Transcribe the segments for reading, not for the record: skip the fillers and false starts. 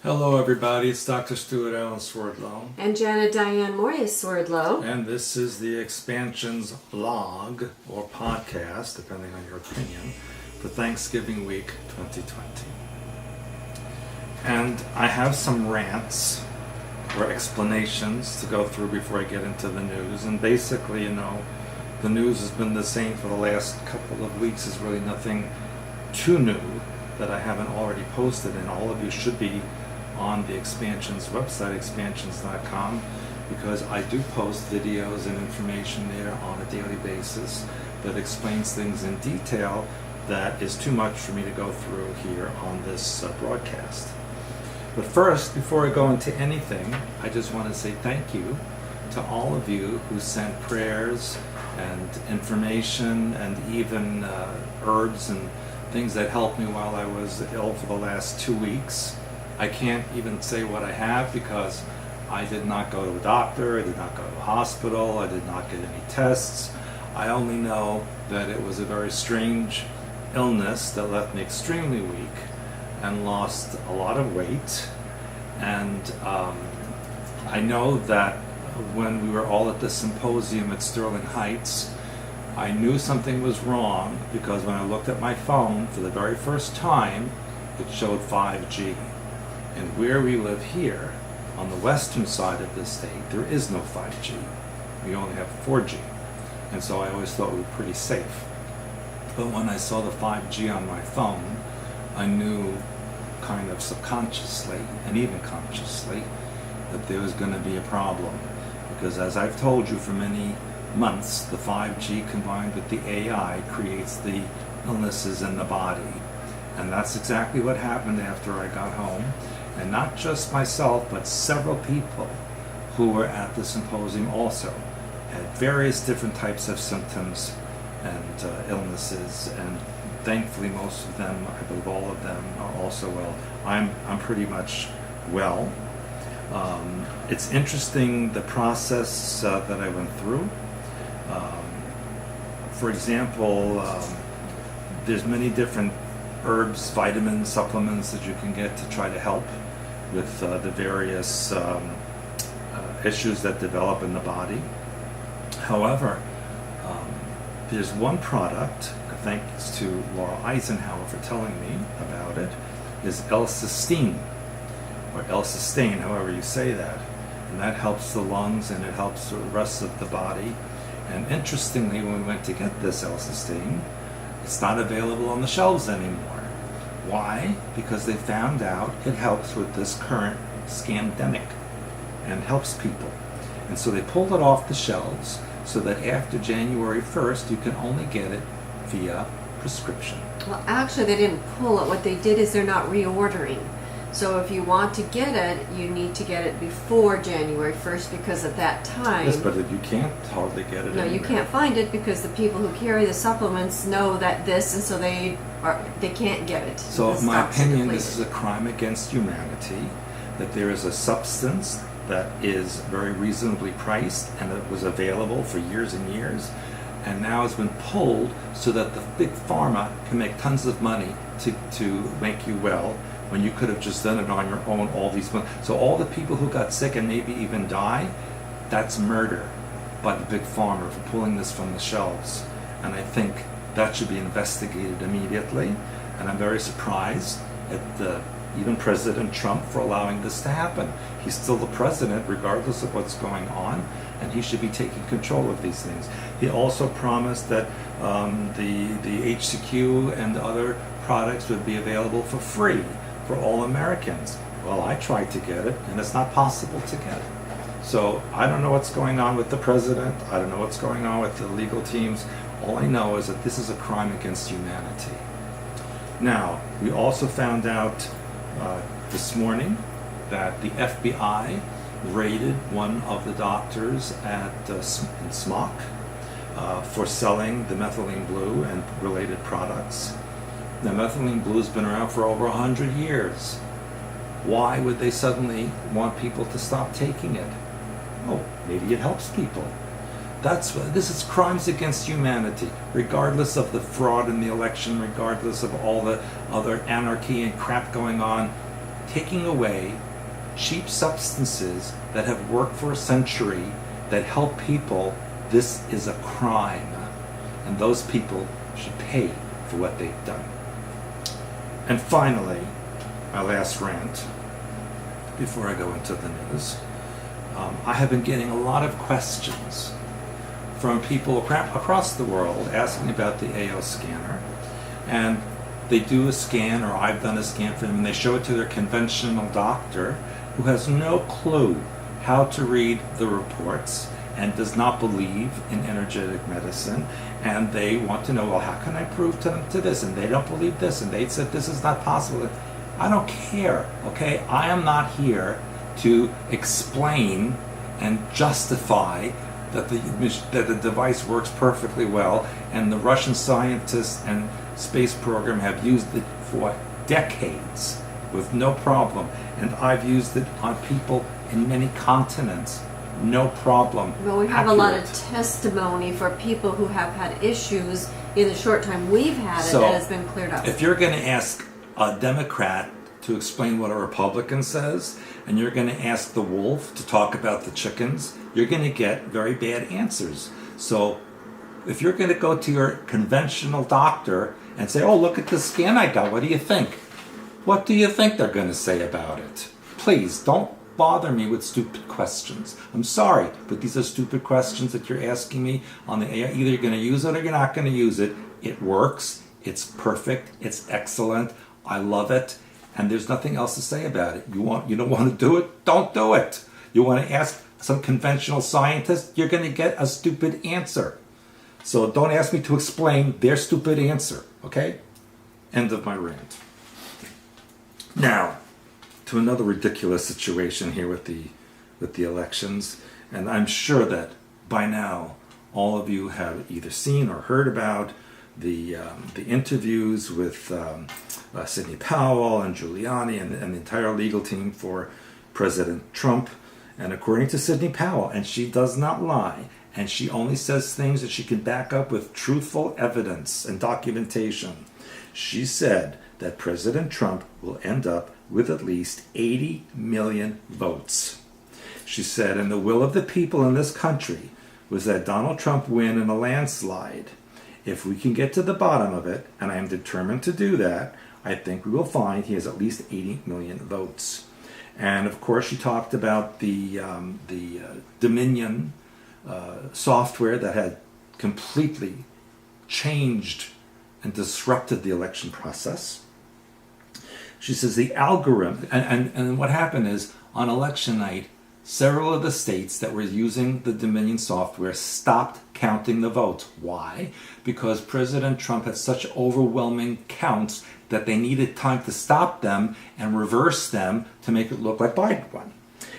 Hello everybody, it's Dr. Stuart Allen Swerdlow. And Janet Diane Morius Swerdlow. And this is the Expansions blog, or podcast, depending on your opinion, for Thanksgiving week 2020. And I have some rants or explanations to go through before I get into the news. And basically, the news has been the same for the last couple of weeks. There's really nothing too new that I haven't already posted, and all of you should be on the Expansions website, expansions.com, because I do post videos and information there on a daily basis that explains things in detail that is too much for me to go through here on this broadcast. But first, before I go into anything, I just want to say thank you to all of you who sent prayers and information and even herbs and things that helped me while I was ill for the last 2 weeks. I can't even say what I have because I did not go to a doctor, I did not go to a hospital, I did not get any tests. I only know that it was a very strange illness that left me extremely weak and lost a lot of weight. And I know that when we were all at the symposium at Sterling Heights, I knew something was wrong because when I looked at my phone for the very first time, it showed 5G. And where we live here, on the western side of the state, there is no 5G. We only have 4G. And so I always thought we were pretty safe. But when I saw the 5G on my phone, I knew kind of subconsciously and even consciously that there was going to be a problem. Because as I've told you for many months, the 5G combined with the AI creates the illnesses in the body. And that's exactly what happened after I got home. And not just myself, but several people who were at the symposium also had various different types of symptoms and illnesses. And thankfully, most of them, I believe all of them, are also well. I'm pretty much well. It's interesting the process that I went through. For example, there's many different herbs, vitamins, supplements that you can get to try to help with the various issues that develop in the body. However, there's one product, thanks to Laura Eisenhower for telling me about it, is L-cysteine, or L-cysteine, however you say that. And that helps the lungs and it helps the rest of the body. And interestingly, when we went to get this L-cysteine, it's not available on the shelves anymore. Why? Because they found out it helps with this current scandemic and helps people. And so they pulled it off the shelves so that after January 1st, you can only get it via prescription. Well, actually, they didn't pull it. What they did is they're not reordering. So if you want to get it, you need to get it before January 1st because at that time... Yes, but you can't hardly get it No, anywhere. you can't find it because the people who carry the supplements know that this, and so they can't get it. So The in my stocks are opinion, depleted. this is a crime against humanity, that there is a substance that is very reasonably priced and it was available for years and years, and now has been pulled so that the big pharma can make tons of money to make you well, when you could have just done it on your own all these months. So all the people who got sick and maybe even die, that's murder by the big pharma for pulling this from the shelves. And I think that should be investigated immediately. And I'm very surprised at even President Trump for allowing this to happen. He's still the president regardless of what's going on, and he should be taking control of these things. He also promised that the HCQ and other products would be available for free for all Americans. Well, I tried to get it, and it's not possible to get it. So I don't know what's going on with the president. I don't know what's going on with the legal teams. All I know is that this is a crime against humanity. Now, we also found out this morning that the FBI raided one of the doctors at in SMOC for selling the methylene blue and related products. Now, methylene blue has been around for over 100 years. Why would they suddenly want people to stop taking it? Oh, maybe it helps people. This is crimes against humanity, regardless of the fraud in the election, regardless of all the other anarchy and crap going on. taking away cheap substances that have worked for a century, that help people. This is a crime. And those people should pay for what they've done. And finally, my last rant, before I go into the news. I have been getting a lot of questions from people across the world asking about the AO scanner. And they do a scan, or I've done a scan for them, and they show it to their conventional doctor who has no clue how to read the reports and does not believe in energetic medicine. And they want to know, well, how can I prove to them to this? And they don't believe this, and they said this is not possible. I don't care, okay? I am not here to explain and justify that the device works perfectly well, and the Russian scientists and space program have used it for decades with no problem, and I've used it on people in many continents, no problem. Well, we have a lot of testimony for people who have had issues in the short time we've had it that has been cleared up. If you're going to ask a Democrat to explain what a Republican says, and you're going to ask the wolf to talk about the chickens, you're going to get very bad answers. So if you're going to go to your conventional doctor and say, oh, look at the scan I got, what do you think? What do you think they're going to say about it? Please don't bother me with stupid questions. I'm sorry, but these are stupid questions that you're asking me on the air. Either you're going to use it or you're not going to use it. It works. It's perfect. It's excellent. I love it. And there's nothing else to say about it. You don't want to do it? Don't do it. You want to ask some conventional scientist? You're going to get a stupid answer. So don't ask me to explain their stupid answer, okay? End of my rant. Now, to another ridiculous situation here with the elections, and I'm sure that by now all of you have either seen or heard about the interviews with Sidney Powell and Giuliani and the entire legal team for President Trump. And according to Sidney Powell, and she does not lie, and she only says things that she can back up with truthful evidence and documentation, she said that President Trump will end up with at least 80 million votes. She said, and the will of the people in this country was that Donald Trump win in a landslide. If we can get to the bottom of it, and I am determined to do that, I think we will find he has at least 80 million votes. And of course, she talked about the Dominion software that had completely changed and disrupted the election process. She says the algorithm, and what happened is on election night, several of the states that were using the Dominion software stopped counting the votes. Why? Because President Trump had such overwhelming counts that they needed time to stop them and reverse them to make it look like Biden won.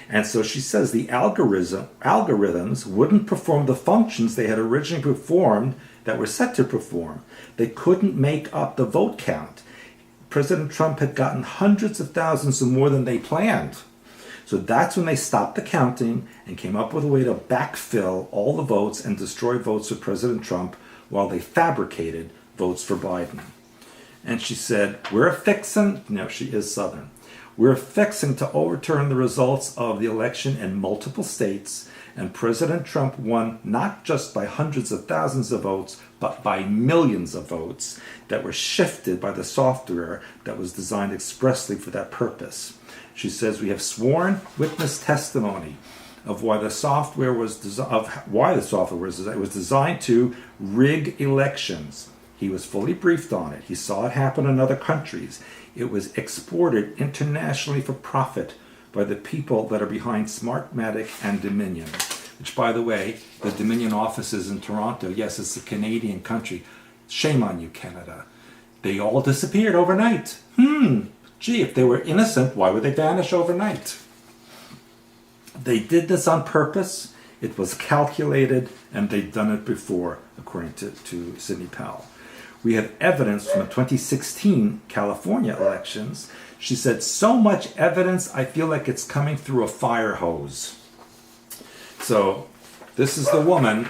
And so she says the algorithms wouldn't perform the functions they had originally performed that were set to perform. They couldn't make up the vote count. President Trump had gotten hundreds of thousands of more than they planned. So that's when they stopped the counting and came up with a way to backfill all the votes and destroy votes for President Trump while they fabricated votes for Biden. And she said, we're fixing to overturn the results of the election in multiple states, and President Trump won not just by hundreds of thousands of votes, but by millions of votes that were shifted by the software that was designed expressly for that purpose. She says, we have sworn witness testimony of why the software was designed. It was designed to rig elections. He was fully briefed on it. He saw it happen in other countries. It was exported internationally for profit by the people that are behind Smartmatic and Dominion, which, by the way, the Dominion office is in Toronto. Yes, it's a Canadian country. Shame on you, Canada. They all disappeared overnight. Gee, if they were innocent, why would they vanish overnight? They did this on purpose. It was calculated, and they'd done it before, according to Sidney Powell. We have evidence from the 2016 California elections. She said, so much evidence, I feel like it's coming through a fire hose. So this is the woman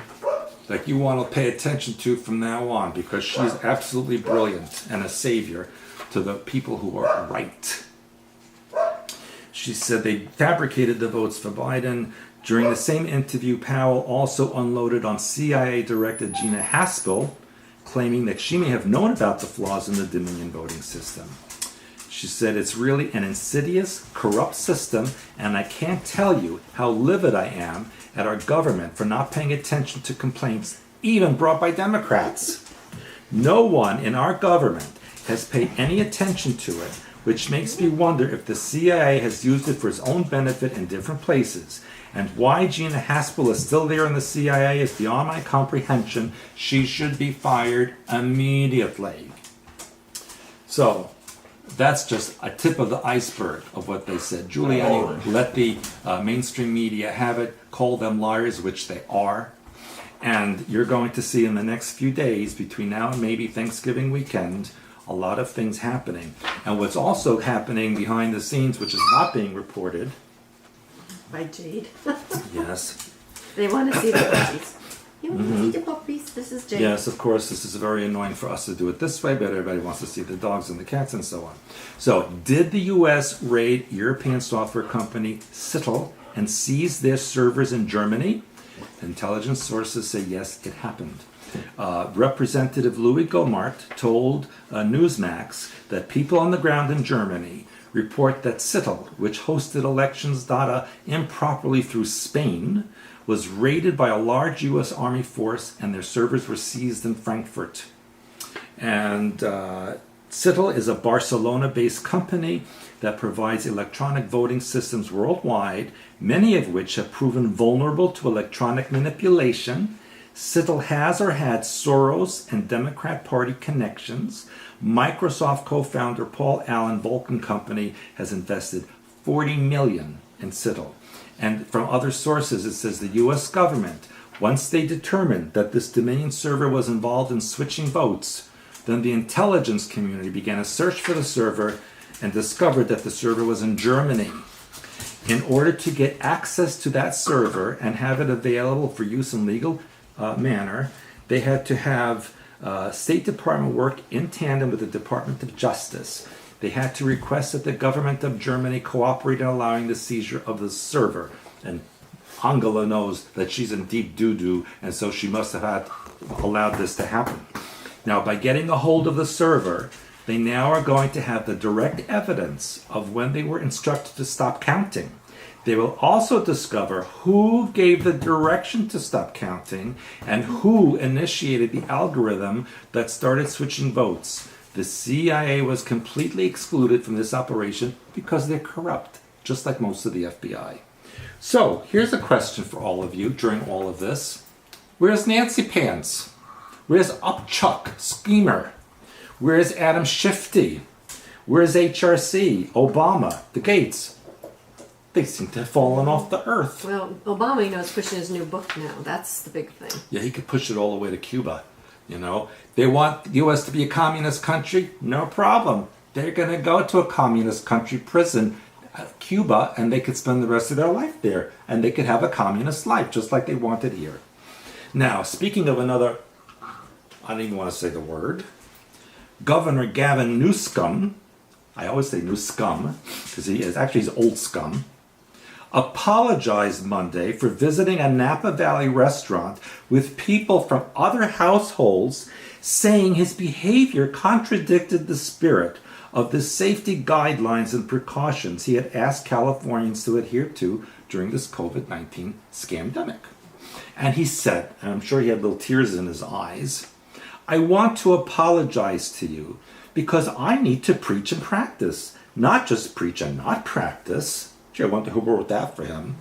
that you want to pay attention to from now on, because she's absolutely brilliant and a savior to the people who are right. She said they fabricated the votes for Biden. During the same interview, Powell also unloaded on CIA Director Gina Haspel, claiming that she may have known about the flaws in the Dominion voting system. She said, it's really an insidious, corrupt system, and I can't tell you how livid I am at our government for not paying attention to complaints even brought by Democrats. No one in our government has paid any attention to it, which makes me wonder if the CIA has used it for its own benefit in different places. And why Gina Haspel is still there in the CIA is beyond my comprehension. She should be fired immediately. So, that's just a tip of the iceberg of what they said. Giuliani let the mainstream media have it, call them liars, which they are. And you're going to see in the next few days, between now and maybe Thanksgiving weekend, a lot of things happening. And what's also happening behind the scenes, which is not being reported. By Jade. Yes. They want to see the puppies. You want to see the puppies? This is Jade. Yes, of course, this is very annoying for us to do it this way, but everybody wants to see the dogs and the cats and so on. So, did the U.S. raid European software company Cittel and seize their servers in Germany? Intelligence sources say yes, it happened. Representative Louis Gomart told Newsmax that people on the ground in Germany report that Cittel, which hosted elections data improperly through Spain, was raided by a large U.S. Army force and their servers were seized in Frankfurt. And Cittel is a Barcelona-based company that provides electronic voting systems worldwide, many of which have proven vulnerable to electronic manipulation. Cittel has or had Soros and Democrat Party connections. Microsoft co-founder Paul Allen Vulcan Company has invested $40 million in Cittel. And from other sources, it says the U.S. government, once they determined that this Dominion server was involved in switching votes, then the intelligence community began a search for the server and discovered that the server was in Germany. In order to get access to that server and have it available for use in legal manner, they had to have State Department work in tandem with the Department of Justice. They had to request that the government of Germany cooperate in allowing the seizure of the server. And Angela knows that she's in deep doo-doo, and so she must have allowed this to happen. Now, by getting a hold of the server, they now are going to have the direct evidence of when they were instructed to stop counting. They will also discover who gave the direction to stop counting and who initiated the algorithm that started switching votes. The CIA was completely excluded from this operation because they're corrupt, just like most of the FBI. So, here's a question for all of you during all of this. Where's Nancy Pants? Where's Upchuck, Schemer? Where's Adam Shifty? Where's HRC, Obama, the Gates? They seem to have fallen off the earth. Well, Obama, is pushing his new book now. That's the big thing. Yeah, he could push it all the way to Cuba. They want the U.S. to be a communist country? No problem. They're going to go to a communist country prison, Cuba, and they could spend the rest of their life there. And they could have a communist life, just like they wanted here. Now, speaking of another, I don't even want to say the word, Governor Gavin Newsom, I always say Newscum, because he's old scum, apologized Monday for visiting a Napa Valley restaurant with people from other households, saying his behavior contradicted the spirit of the safety guidelines and precautions he had asked Californians to adhere to during this COVID-19 scamdemic. And he said, and I'm sure he had little tears in his eyes, I want to apologize to you because I need to preach and practice, not just preach and not practice. Gee, I wonder who wrote that for him.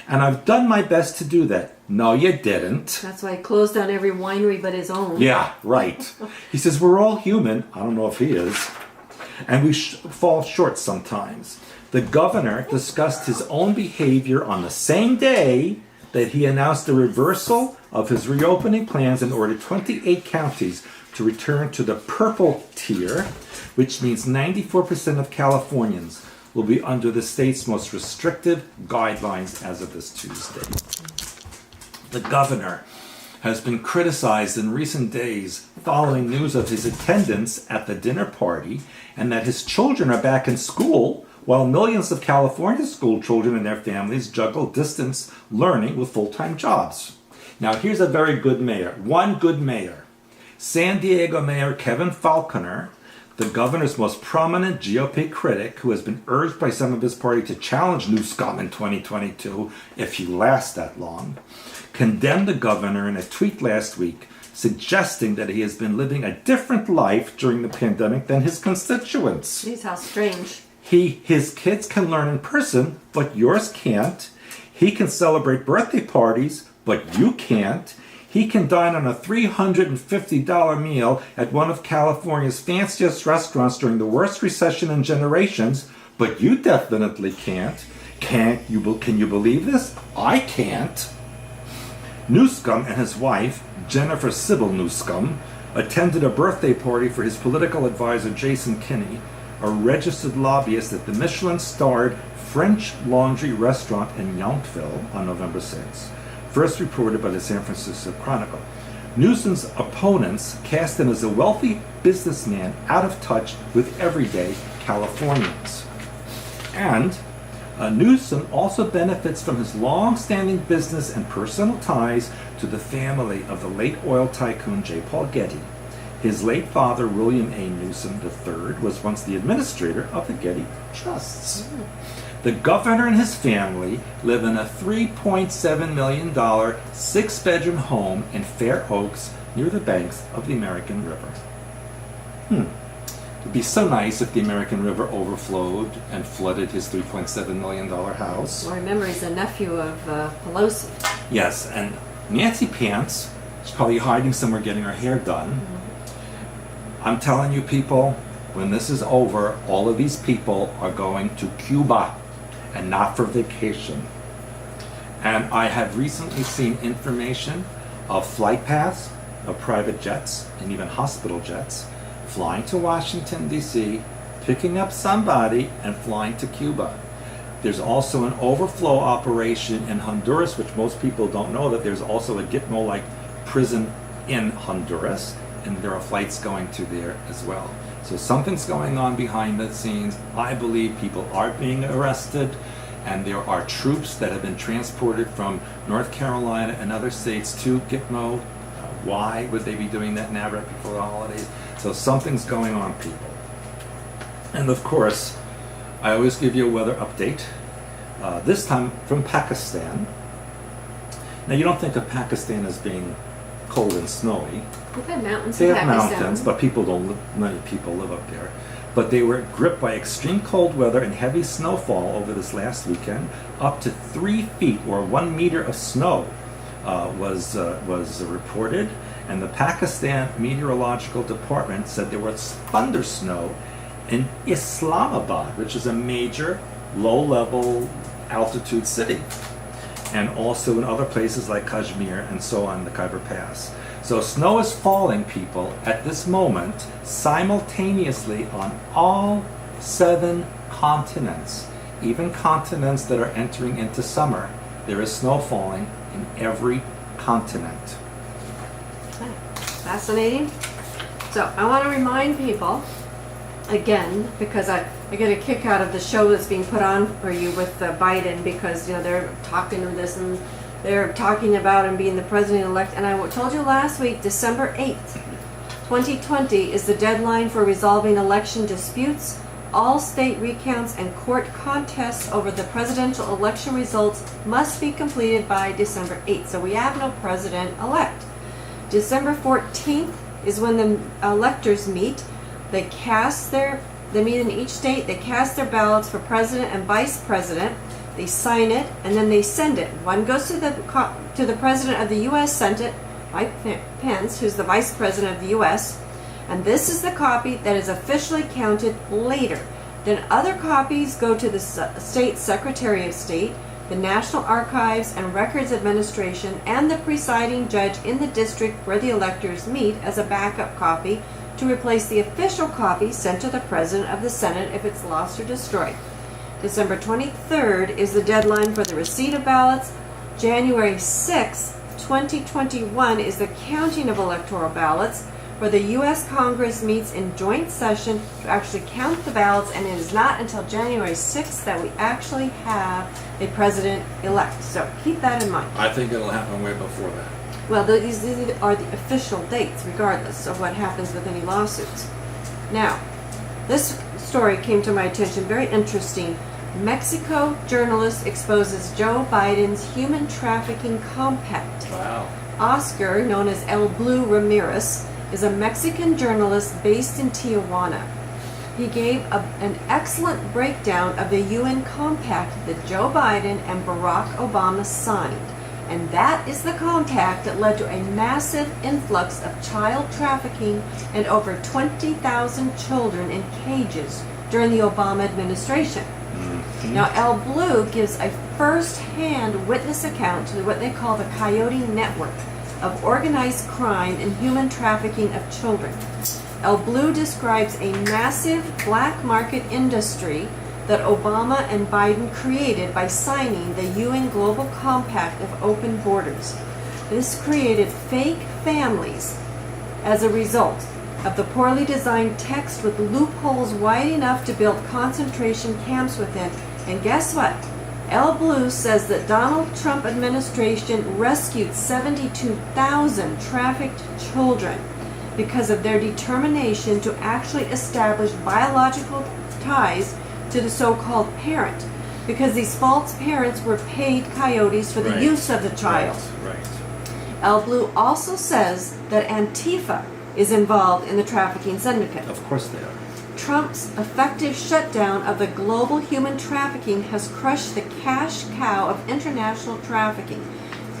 And I've done my best to do that. No, you didn't. That's why he closed down every winery but his own. Yeah, right. He says, we're all human. I don't know if he is. And we fall short sometimes. The governor discussed his own behavior on the same day that he announced the reversal of his reopening plans and ordered 28 counties to return to the purple tier, which means 94% of Californians will be under the state's most restrictive guidelines as of this Tuesday. The governor has been criticized in recent days following news of his attendance at the dinner party and that his children are back in school while millions of California school children and their families juggle distance learning with full-time jobs. Now, here's a very good mayor. One good mayor. San Diego Mayor Kevin Falconer, the governor's most prominent GOP critic, who has been urged by some of his party to challenge Newsom in 2022, if he lasts that long, condemned the governor in a tweet last week, suggesting that he has been living a different life during the pandemic than his constituents. Jeez, how strange. His kids can learn in person, but yours can't. He can celebrate birthday parties, but you can't. He can dine on a $350 meal at one of California's fanciest restaurants during the worst recession in generations, but you definitely can't. Can you believe this? I can't. Newsom and his wife, Jennifer Sybil Newsom, attended a birthday party for his political advisor Jason Kinney, a registered lobbyist at the Michelin-starred French Laundry restaurant in Yountville on November 6, first reported by the San Francisco Chronicle. Newsom's opponents cast him as a wealthy businessman out of touch with everyday Californians. And Newsom also benefits from his long-standing business and personal ties to the family of the late oil tycoon J. Paul Getty. His late father, William A. Newsom III, was once the administrator of the Getty Trusts. The governor and his family live in a $3.7 million six-bedroom home in Fair Oaks near the banks of the American River. It would be so nice if the American River overflowed and flooded his $3.7 million house. Well, remember, he's a nephew of Pelosi. Yes, and Nancy Pants, she's probably hiding somewhere getting her hair done. I'm telling you, people, when this is over, all of these people are going to Cuba and not for vacation. And I have recently seen information of flight paths of private jets and even hospital jets flying to Washington, D.C., picking up somebody and flying to Cuba. There's also an overflow operation in Honduras, which most people don't know, that there's also a Gitmo-like prison in Honduras, and there are flights going to there as well. So something's going on behind the scenes. I believe people are being arrested, and there are troops that have been transported from North Carolina and other states to Gitmo. Why would they be doing that now right before the holidays? So something's going on, people. And of course, I always give you a weather update, this time from Pakistan. Now, you don't think of Pakistan as being cold and snowy. We've had mountains They in have Pakistan. mountains, but many people live up there. But they were gripped by extreme cold weather and heavy snowfall over this last weekend. Up to 3 feet or 1 meter of snow was reported. And the Pakistan Meteorological Department said there was thunder snow in Islamabad, which is a major low-level altitude city, and also in other places like Kashmir and so on, the Khyber Pass. So snow is falling, people, at this moment, simultaneously on all 7 continents, even continents that are entering into summer. There is snow falling in every continent. Fascinating. So I want to remind people, again, because I get a kick out of the show that's being put on for you with Biden, because they're talking to this and they're talking about him being the president-elect. And I told you last week, December 8th, 2020 is the deadline for resolving election disputes. All state recounts and court contests over the presidential election results must be completed by December 8th. So we have no president-elect. December 14th is when the electors meet. They meet in each state, they cast their ballots for president and vice president, they sign it, and then they send it. One goes to the president of the U.S. Senate, Mike Pence, who's the vice president of the U.S., and this is the copy that is officially counted later. Then other copies go to the state Secretary of State, the National Archives and Records Administration, and the presiding judge in the district where the electors meet as a backup copy to replace the official copy sent to the President of the Senate if it's lost or destroyed. December 23rd is the deadline for the receipt of ballots. January 6th, 2021 is the counting of electoral ballots. where the U.S. Congress meets in joint session to actually count the ballots, and it is not until January 6th that we actually have a president-elect. So keep that in mind. I think it'll happen way before that. Well, these are the official dates, regardless of what happens with any lawsuits. Now, this story came to my attention, very interesting. Mexico journalist exposes Joe Biden's human trafficking compact. Wow. Oscar, known as El Blue Ramirez, is a Mexican journalist based in Tijuana. He gave an excellent breakdown of the UN compact that Joe Biden and Barack Obama signed. And that is the compact that led to a massive influx of child trafficking and over 20,000 children in cages during the Obama administration. Mm-hmm. Now, El Blue gives a first-hand witness account to what they call the Coyote Network of organized crime and human trafficking of children. El Blue describes a massive black market industry that Obama and Biden created by signing the UN Global Compact of Open Borders. This created fake families as a result of the poorly designed text with loopholes wide enough to build concentration camps within. And guess what? El Blue says that Donald Trump administration rescued 72,000 trafficked children because of their determination to actually establish biological ties to the so-called parent, because these false parents were paid coyotes for the Right. use of the child. Right. El Blue also says that Antifa is involved in the trafficking syndicate. Of course they are. Trump's effective shutdown of the global human trafficking has crushed the cash cow of international trafficking.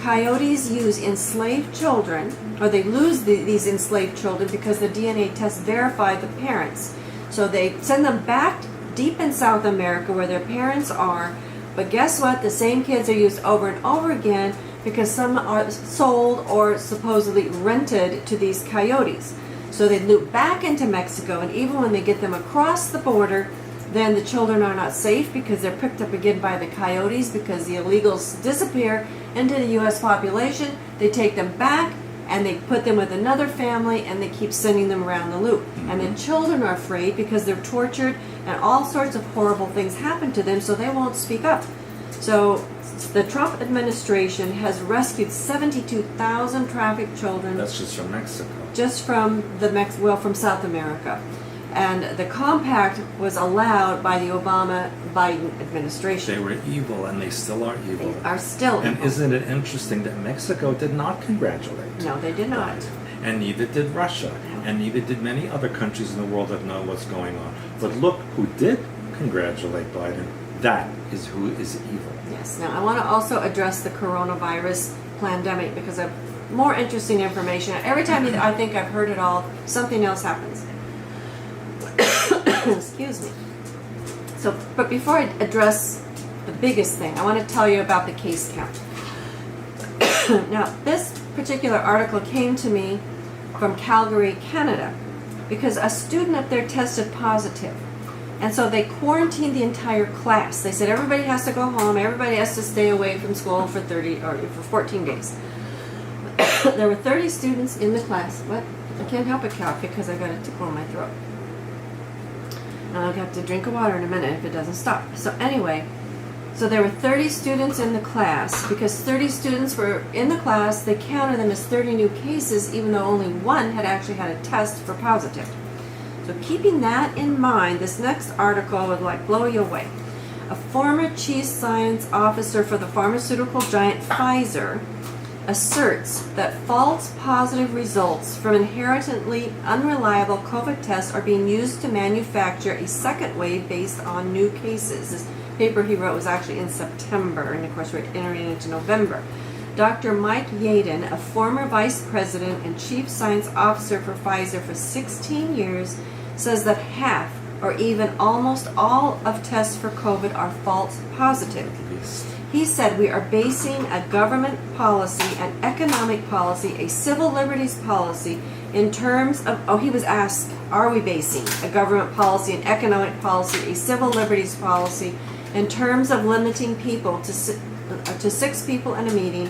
Coyotes use enslaved children, or they lose these enslaved children because the DNA tests verify the parents. So they send them back deep in South America where their parents are. But guess what? The same kids are used over and over again because some are sold or supposedly rented to these coyotes. So they loop back into Mexico, and even when they get them across the border, then the children are not safe because they're picked up again by the coyotes because the illegals disappear into the U.S. population. They take them back and they put them with another family, and they keep sending them around the loop. Mm-hmm. And the children are afraid because they're tortured and all sorts of horrible things happen to them, so they won't speak up. So the Trump administration has rescued 72,000 trafficked children. That's just from Mexico. Just from from South America. And the compact was allowed by the Obama-Biden administration. They were evil, and they still are evil. They are still And evil. isn't it interesting that Mexico did not congratulate? No, they did not. Biden, and neither did Russia, and neither did many other countries in the world that know what's going on. But look who did congratulate Biden. That is who is evil. Yes. Now, I want to also address the coronavirus pandemic because of more interesting information. Every time I think I've heard it all, something else happens. Excuse me. So, but before I address the biggest thing, I want to tell you about the case count. Now, this particular article came to me from Calgary, Canada, because a student up there tested positive. And so they quarantined the entire class. They said everybody has to go home, everybody has to stay away from school for 14 days. There were 30 students in the class. What? I can't help but cough because I got a tickle in my throat. And I'll have to drink of water in a minute if it doesn't stop. So anyway, so there were 30 students in the class. Because 30 students were in the class, they counted them as 30 new cases, even though only one had actually had a test for positive. So keeping that in mind, this next article would blow you away. A former chief science officer for the pharmaceutical giant Pfizer asserts that false positive results from inherently unreliable COVID tests are being used to manufacture a second wave based on new cases. This paper he wrote was actually in September, and of course we're entering into November. Dr. Mike Yaden, a former vice president and chief science officer for Pfizer for 16 years, says that half or even almost all of tests for COVID are false positive. He said we are basing a government policy, an economic policy, a civil liberties policy in terms of, he was asked, are we basing a government policy, an economic policy, a civil liberties policy in terms of limiting people to 6 people in a meeting,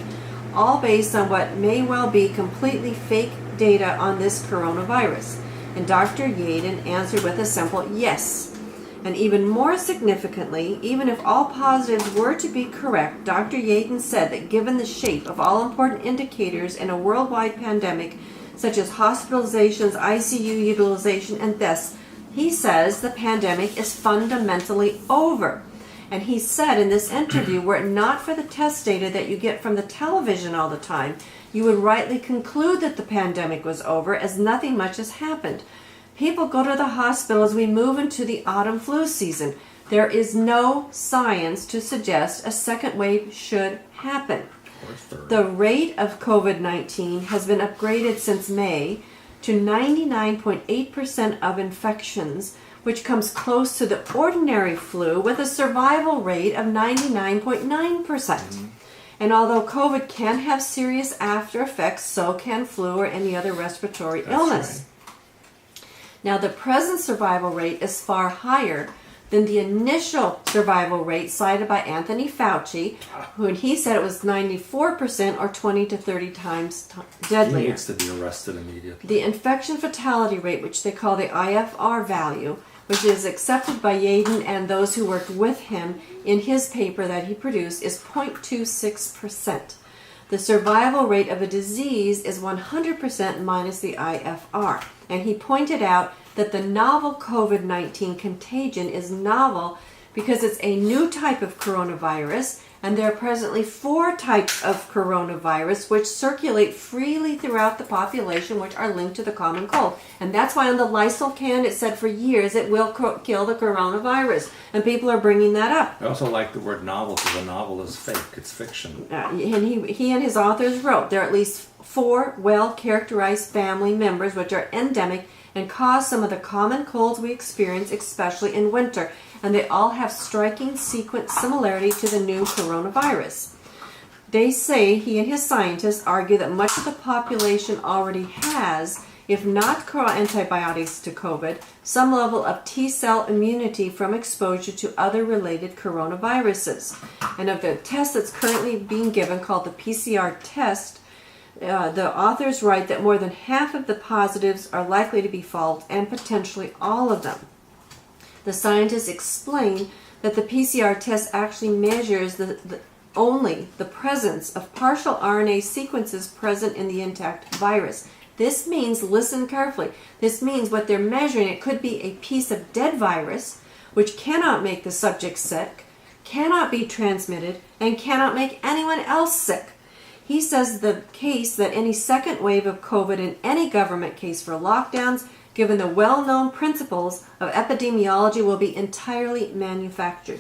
all based on what may well be completely fake data on this coronavirus? And Dr. Yaden answered with a simple yes. And even more significantly, even if all positives were to be correct, Dr. Yaden said that given the shape of all important indicators in a worldwide pandemic, such as hospitalizations, ICU utilization, and deaths, he says the pandemic is fundamentally over. And he said in this interview, were it not for the test data that you get from the television all the time, you would rightly conclude that the pandemic was over, as nothing much has happened. People go to the hospital as we move into the autumn flu season. There is no science to suggest a second wave should happen. The rate of COVID-19 has been upgraded since May to 99.8% of infections, which comes close to the ordinary flu with a survival rate of 99.9%. And although COVID can have serious after effects, so can flu or any other respiratory illness. Now, the present survival rate is far higher than the initial survival rate cited by Anthony Fauci, when he said it was 94% or 20 to 30 times deadlier. He needs to be arrested immediately. The infection fatality rate, which they call the IFR value, which is accepted by Yaden and those who worked with him in his paper that he produced, is 0.26%. The survival rate of a disease is 100% minus the IFR. And he pointed out that the novel COVID-19 contagion is novel because it's a new type of coronavirus, and there are presently 4 types of coronavirus which circulate freely throughout the population, which are linked to the common cold. And that's why on the Lysol can it said for years it will kill the coronavirus, and people are bringing that up. I also like the word novel because a novel is fake, it's fiction. And he and his authors wrote there are at least 4 well-characterized family members which are endemic and cause some of the common colds we experience, especially in winter. And they all have striking sequence similarity to the new coronavirus. They say, he and his scientists argue that much of the population already has, if not antibiotics to COVID, some level of T-cell immunity from exposure to other related coronaviruses. And of the test that's currently being given, called the PCR test, the authors write that more than half of the positives are likely to be false, and potentially all of them. The scientists explain that the PCR test actually measures only the presence of partial RNA sequences present in the intact virus. This means, listen carefully, this means what they're measuring, it could be a piece of dead virus which cannot make the subject sick, cannot be transmitted, and cannot make anyone else sick. He says the case that any second wave of COVID in any government case for lockdowns, given the well-known principles of epidemiology, will be entirely manufactured.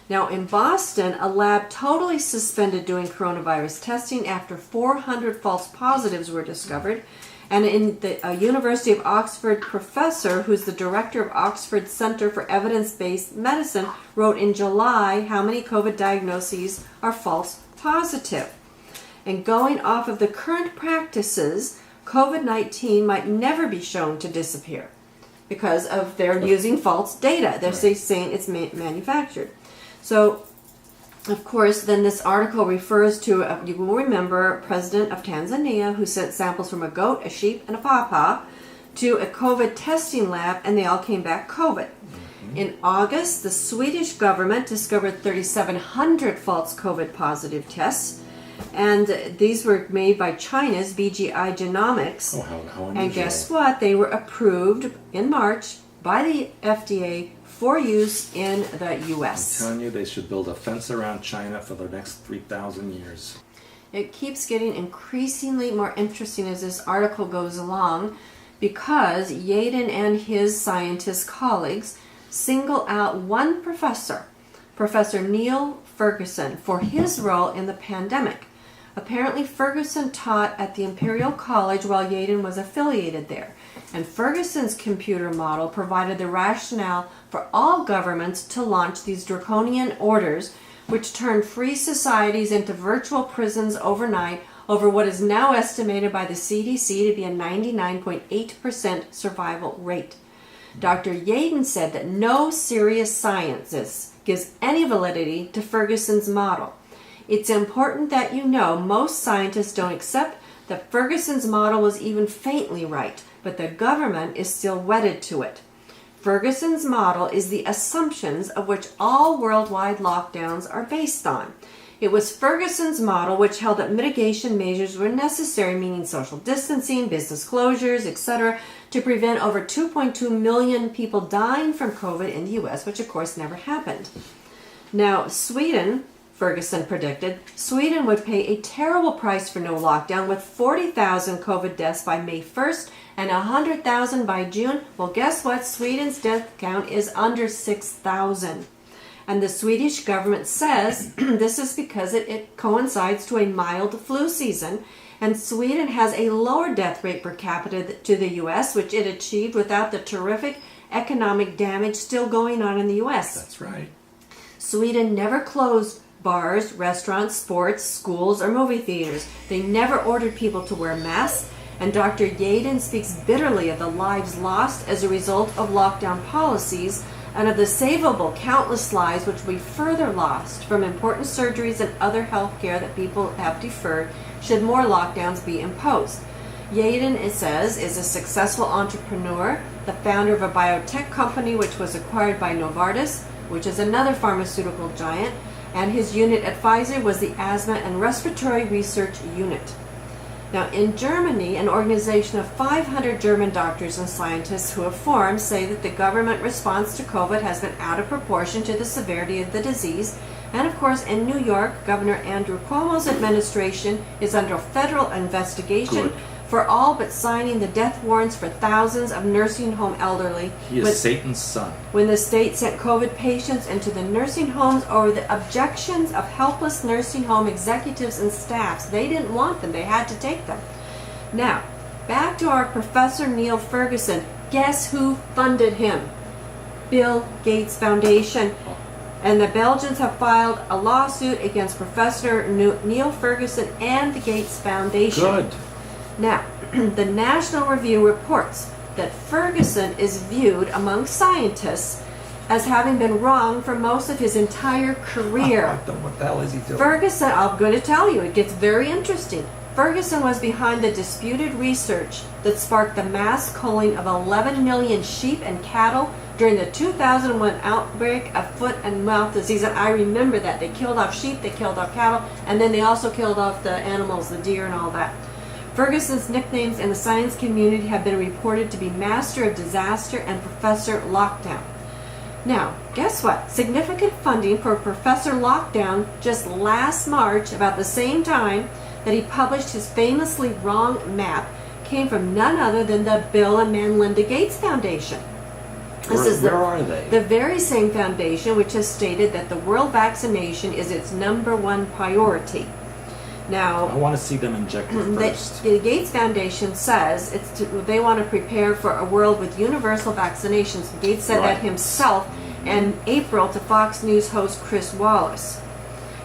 Now, in Boston, a lab totally suspended doing coronavirus testing after 400 false positives were discovered. And in the University of Oxford professor, who's the director of Oxford Center for Evidence-Based Medicine, wrote in July how many COVID diagnoses are false positive. And going off of the current practices, COVID-19 might never be shown to disappear because of their using false data. They're saying it's manufactured. So, of course, then this article refers to, you will remember, President of Tanzania who sent samples from a goat, a sheep, and a pawpaw to a COVID testing lab, and they all came back COVID. In August, the Swedish government discovered 3,700 false COVID positive tests. And these were made by China's BGI Genomics. Oh, how unusual. And guess what? They were approved in March by the FDA for use in the U.S. I'm telling you, they should build a fence around China for the next 3,000 years. It keeps getting increasingly more interesting as this article goes along, because Yaden and his scientist colleagues single out one professor, Professor Neil Ferguson, for his role in the pandemic. Apparently, Ferguson taught at the Imperial College while Yaden was affiliated there. And Ferguson's computer model provided the rationale for all governments to launch these draconian orders, which turned free societies into virtual prisons overnight over what is now estimated by the CDC to be a 99.8% survival rate. Dr. Yaden said that no serious scientist gives any validity to Ferguson's model. It's important that you know most scientists don't accept that Ferguson's model was even faintly right, but the government is still wedded to it. Ferguson's model is the assumptions of which all worldwide lockdowns are based on. It was Ferguson's model which held that mitigation measures were necessary, meaning social distancing, business closures, etc., to prevent over 2.2 million people dying from COVID in the US, which of course never happened. Now, Sweden, Ferguson predicted, Sweden would pay a terrible price for no lockdown, with 40,000 COVID deaths by May 1st and 100,000 by June. Well, guess what? Sweden's death count is under 6,000. And the Swedish government says this is because it coincides to a mild flu season, and Sweden has a lower death rate per capita to the US, which it achieved without the terrific economic damage still going on in the US. That's right. Sweden never closed bars, restaurants, sports, schools, or movie theaters. They never ordered people to wear masks, and Dr. Yaden speaks bitterly of the lives lost as a result of lockdown policies and of the savable countless lives which we further lost from important surgeries and other health care that people have deferred should more lockdowns be imposed. Yaden, it says, is a successful entrepreneur, the founder of a biotech company which was acquired by Novartis, which is another pharmaceutical giant, and his unit at Pfizer was the Asthma and Respiratory Research Unit. Now, in Germany, an organization of 500 German doctors and scientists who have formed say that the government response to COVID has been out of proportion to the severity of the disease. And of course, in New York, Governor Andrew Cuomo's administration is under federal investigation Good. for all but signing the death warrants for thousands of nursing home elderly. He is Satan's son. When the state sent COVID patients into the nursing homes over the objections of helpless nursing home executives and staffs. They didn't want them. They had to take them. Now, back to our Professor Neil Ferguson. Guess who funded him? Bill Gates Foundation. And the Belgians have filed a lawsuit against Professor Neil Ferguson and the Gates Foundation. Good. Now, the National Review reports that Ferguson is viewed among scientists as having been wrong for most of his entire career. What the hell is he doing? Ferguson, I'm going to tell you, it gets very interesting. Ferguson was behind the disputed research that sparked the mass culling of 11 million sheep and cattle during the 2001 outbreak of foot and mouth disease. And I remember that. They killed off sheep, they killed off cattle, and then they also killed off the animals, the deer and all that. Ferguson's nicknames in the science community have been reported to be Master of Disaster and Professor Lockdown. Now, guess what? Significant funding for Professor Lockdown just last March, about the same time that he published his famously wrong map, came from none other than the Bill and Melinda Gates Foundation. Where are they? The very same foundation which has stated that the world vaccination is its #1 priority. Now, I want to see them injected first. the Gates Foundation says they want to prepare for a world with universal vaccinations. Gates said that himself in April to Fox News host Chris Wallace.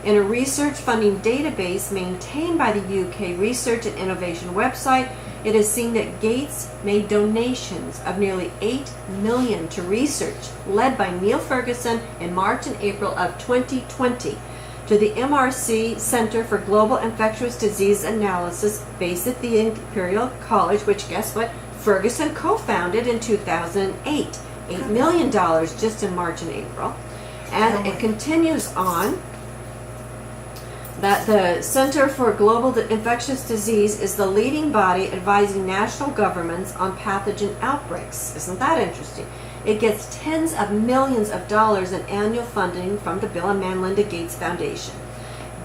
In a research funding database maintained by the UK Research and Innovation website, it is seen that Gates made donations of nearly $8 million to research led by Neil Ferguson in March and April of 2020 to the MRC Center for Global Infectious Disease Analysis based at the Imperial College, which, guess what, Ferguson co-founded in 2008. $8 million just in March and April. And it continues on that the Center for Global Infectious Disease is the leading body advising national governments on pathogen outbreaks. Isn't that interesting? It gets tens of millions of dollars in annual funding from the Bill and Melinda Gates Foundation.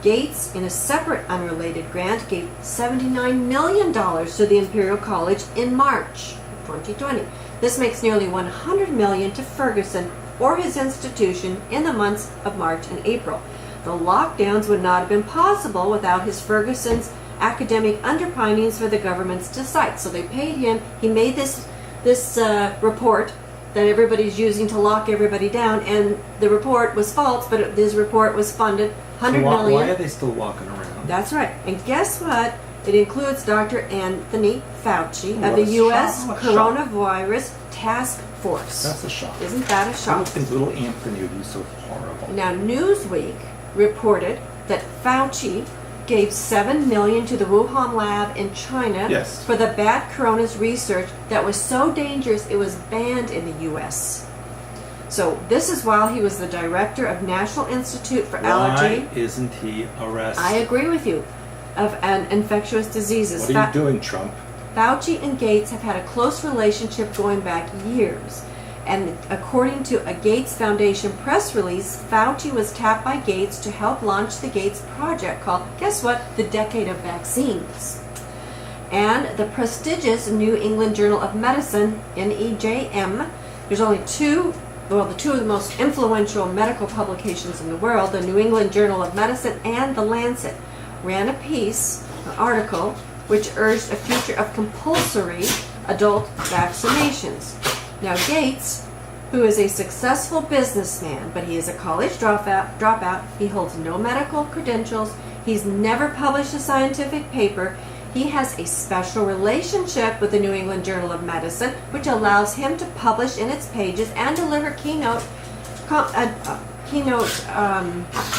Gates, in a separate unrelated grant, gave $79 million to the Imperial College in March 2020. This makes nearly $100 million to Ferguson or his institution in the months of March and April. The lockdowns would not have been possible without his Ferguson's academic underpinnings for the government's to cite. So they paid him. He made this report that everybody's using to lock everybody down, and the report was false, but this report was funded $100 million. Why are they still walking around? That's right. And guess what? It includes Dr. Anthony Fauci of the U.S. Coronavirus Task Force. That's a shock. Isn't that a I shock? don't think little Anthony would be so horrible. Now, Newsweek reported that Fauci gave $7 million to the Wuhan lab in China Yes. for the bat corona's research that was so dangerous it was banned in the U.S. So this is while he was the director of National Institute for Allergy. Why isn't he arrested? I agree with you. Of infectious diseases. What are you doing, Trump? Fauci and Gates have had a close relationship going back years. And according to a Gates Foundation press release, Fauci was tapped by Gates to help launch the Gates project called, guess what, the Decade of Vaccines. And the prestigious New England Journal of Medicine, NEJM, there's only the two of the most influential medical publications in the world, the New England Journal of Medicine and The Lancet, ran a piece, an article, which urged a future of compulsory adult vaccinations. Now Gates, who is a successful businessman, but he is a college dropout, he holds no medical credentials, he's never published a scientific paper, he has a special relationship with the New England Journal of Medicine, which allows him to publish in its pages and deliver keynote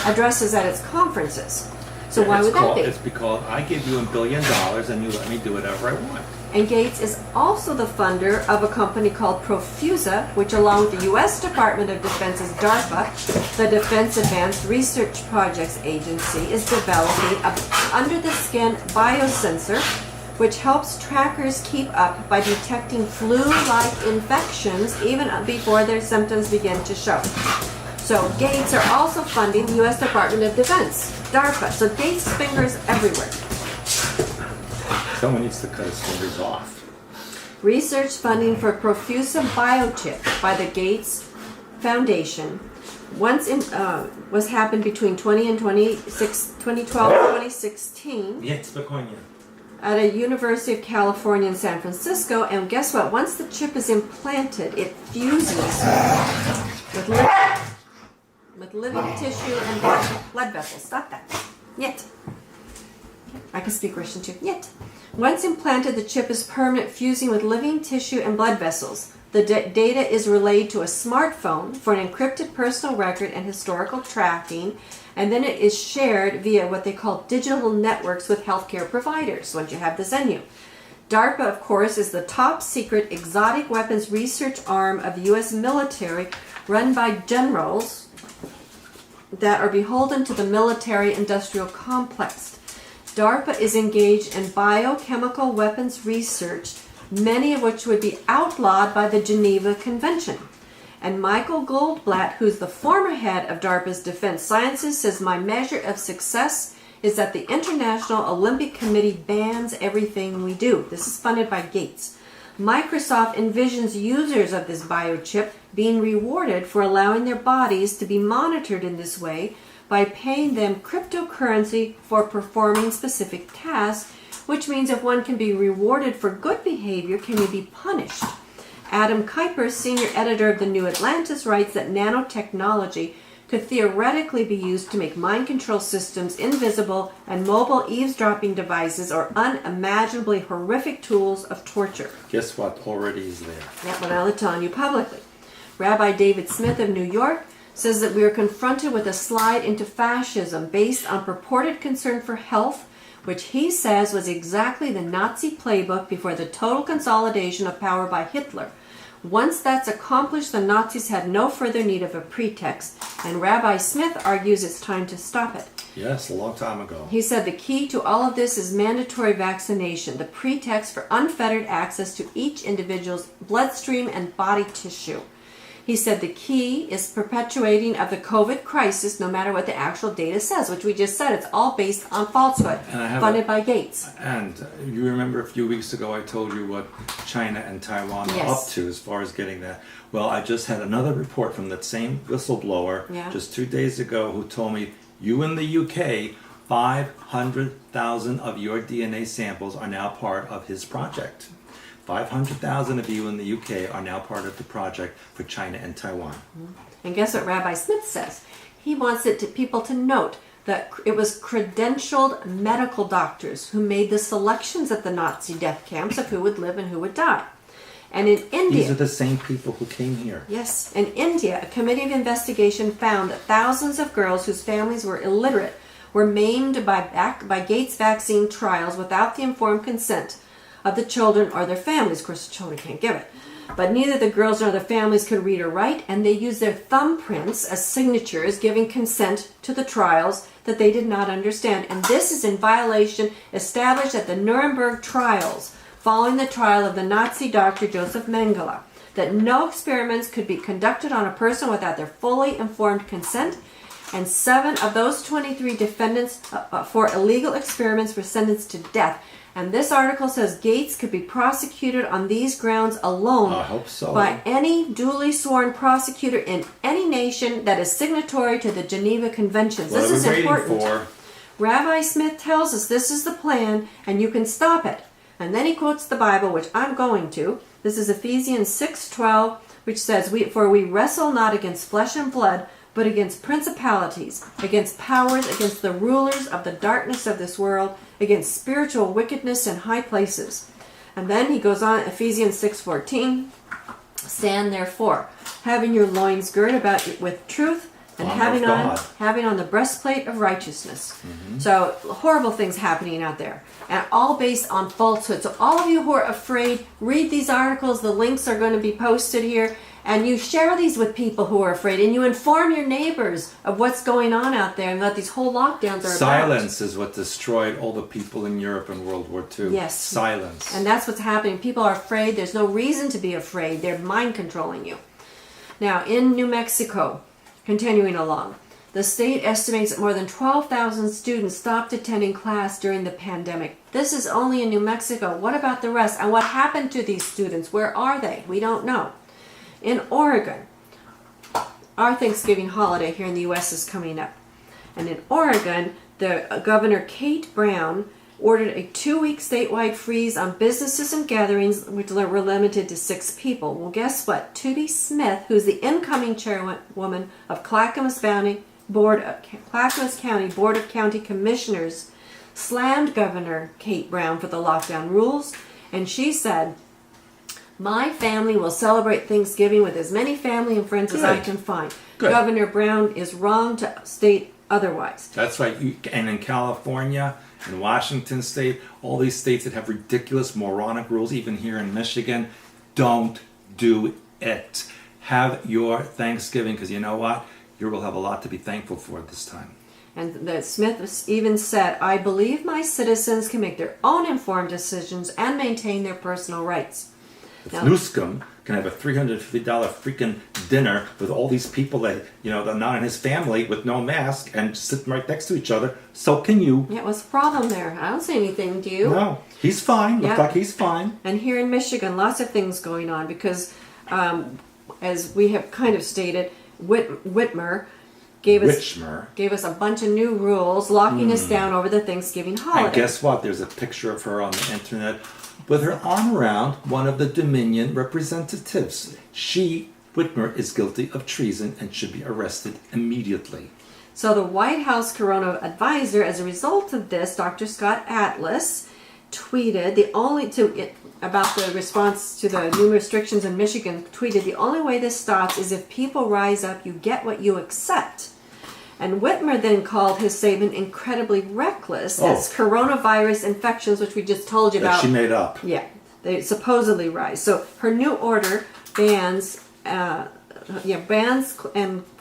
addresses at its conferences. So why would that be? It's because I give you $1 billion and you let me do whatever I want. And Gates is also the funder of a company called Profusa, which along with the U.S. Department of Defense's DARPA, the Defense Advanced Research Projects Agency, is developing an under-the-skin biosensor which helps trackers keep up by detecting flu-like infections even before their symptoms begin to show. So Gates are also funding the U.S. Department of Defense, DARPA. So Gates' fingers everywhere. Someone needs to cut his fingers off. Research funding for Profusa biochip by the Gates Foundation was happened between 2012 and 2016 at a University of California in San Francisco. And guess what? Once the chip is implanted, it fuses with living tissue and blood vessels. Stop that. Yet. I can speak Russian too. Yet. Once implanted, the chip is permanent, fusing with living tissue and blood vessels. The data is relayed to a smartphone for an encrypted personal record and historical tracking, and then it is shared via what they call digital networks with healthcare providers once you have this in you. DARPA, of course, is the top secret exotic weapons research arm of the U.S. military, run by generals that are beholden to the military-industrial complex. DARPA is engaged in biochemical weapons research, many of which would be outlawed by the Geneva Convention. And Michael Goldblatt, who's the former head of DARPA's Defense Sciences, says, "My measure of success is that the International Olympic Committee bans everything we do." This is funded by Gates. Microsoft envisions users of this biochip being rewarded for allowing their bodies to be monitored in this way by paying them cryptocurrency for performing specific tasks, which means if one can be rewarded for good behavior, can you be punished? Adam Kuiper, senior editor of the New Atlantis, writes that nanotechnology could theoretically be used to make mind control systems invisible, and mobile eavesdropping devices are unimaginably horrific tools of torture. Guess what already is there? That's what I'll tell you publicly. Rabbi David Smith of New York says that we are confronted with a slide into fascism based on purported concern for health, which he says was exactly the Nazi playbook before the total consolidation of power by Hitler. Once that's accomplished, the Nazis had no further need of a pretext, and Rabbi Smith argues it's time to stop it. Yes, a long time ago. He said the key to all of this is mandatory vaccination, the pretext for unfettered access to each individual's bloodstream and body tissue. He said the key is perpetuating of the COVID crisis, no matter what the actual data says, which we just said, it's all based on falsehood, funded by Gates. And you remember a few weeks ago I told you what China and Taiwan are up to as far as getting that. Well, I just had another report from that same whistleblower just 2 days ago who told me, you in the UK, 500,000 of your DNA samples are now part of his project. 500,000 of you in the UK are now part of the project for China and Taiwan. And guess what Rabbi Smith says? He wants people to note that it was credentialed medical doctors who made the selections at the Nazi death camps of who would live and who would die. And in India... These are the same people who came here. Yes. In India, a committee of investigation found that thousands of girls whose families were illiterate were maimed by Gates vaccine trials without the informed consent of the children or their families. Of course, the children can't give it. But neither the girls nor their families could read or write, and they used their thumbprints as signatures, giving consent to the trials that they did not understand. And this is in violation established at the Nuremberg trials, following the trial of the Nazi doctor Joseph Mengele, that no experiments could be conducted on a person without their fully informed consent. And 7 of those 23 defendants for illegal experiments were sentenced to death. And this article says Gates could be prosecuted on these grounds alone I hope so. by any duly sworn prosecutor in any nation that is signatory to the Geneva Conventions. What This are is we waiting important. for? Rabbi Smith tells us this is the plan and you can stop it. And then he quotes the Bible, which I'm going to. This is Ephesians 6:12, which says, For we wrestle not against flesh and blood, but against principalities, against powers, against the rulers of the darkness of this world, against spiritual wickedness in high places. And then he goes on, Ephesians 6:14, stand therefore, having your loins girt about with truth, and having on the breastplate of righteousness. Mm-hmm. So horrible things happening out there, and all based on falsehood. So all of you who are afraid, read these articles. The links are going to be posted here. And you share these with people who are afraid, and you inform your neighbors of what's going on out there and what these whole lockdowns are Silence is what destroyed all the people in Europe in World War II. Yes. Silence. And that's what's happening. People are afraid. There's no reason to be afraid. They're mind controlling you. Now, in New Mexico, continuing along, the state estimates that more than 12,000 students stopped attending class during the pandemic. This is only in New Mexico. What about the rest? And what happened to these students? Where are they? We don't know. In Oregon, our Thanksgiving holiday here in the U.S. is coming up. And in Oregon, the Governor Kate Brown ordered a 2-week statewide freeze on businesses and gatherings, which were limited to 6 people. Well, guess what? Tootie Smith, who's the incoming chairwoman of Clackamas County Board of County Commissioners, slammed Governor Kate Brown for the lockdown rules, and she said, my family will celebrate Thanksgiving with as many family and friends as I can find. Good. Governor Brown is wrong to state otherwise. That's right. And in California, in Washington State, all these states that have ridiculous, moronic rules, even here in Michigan, don't do it. Have your Thanksgiving, because you know what? You will have a lot to be thankful for this time. And the Smith even said, I believe my citizens can make their own informed decisions and maintain their personal rights. If Newscomb can have a $350 freaking dinner with all these people that, they're not in his family with no mask and sitting right next to each other, so can you. Yeah, what's the problem there? I don't see anything, do you? No, he's fine. Yeah. Looks like he's fine. And here in Michigan, lots of things going on because, as we have kind of stated, Whitmer gave us a bunch of new rules, locking us down over the Thanksgiving holiday. And guess what? There's a picture of her on the internet with her arm around one of the Dominion representatives. Whitmer, is guilty of treason and should be arrested immediately. So the White House Corona Advisor, as a result of this, Dr. Scott Atlas, tweeted about the response to the new restrictions in Michigan, tweeted, the only way this stops is if people rise up, you get what you accept. And Whitmer then called his statement incredibly reckless as coronavirus infections, which we just told you about. That she made up. Yeah, they supposedly rise. So her new order bans and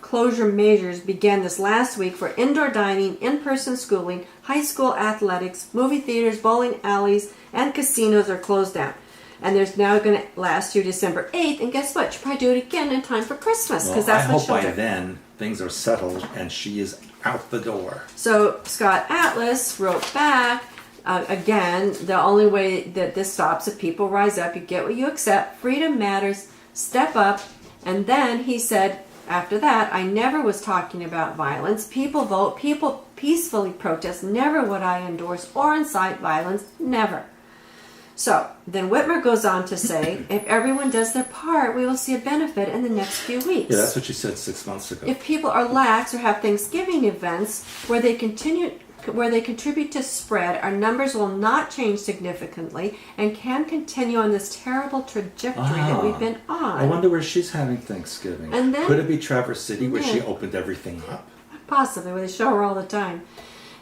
closure measures began this last week for indoor dining, in-person schooling, high school athletics, movie theaters, bowling alleys, and casinos are closed down. And there's now going to last through December 8th. And guess what? She'll probably do it again in time for Christmas, because that's I what hope she'll by do. then things are settled and she is out the door. So Scott Atlas wrote back, again, the only way that this stops if people rise up, you get what you accept, freedom matters, step up. And then he said, after that, I never was talking about violence. People vote, people peacefully protest, never would I endorse or incite violence, never. So then Whitmer goes on to say, if everyone does their part, we will see a benefit in the next few weeks. Yeah, that's what she said 6 months ago. If people are lax or have Thanksgiving events where they contribute to spread, our numbers will not change significantly and can continue on this terrible trajectory that we've been on. I wonder where she's having Thanksgiving. And then, could it be Traverse City where she opened everything up? Possibly, where they show her all the time.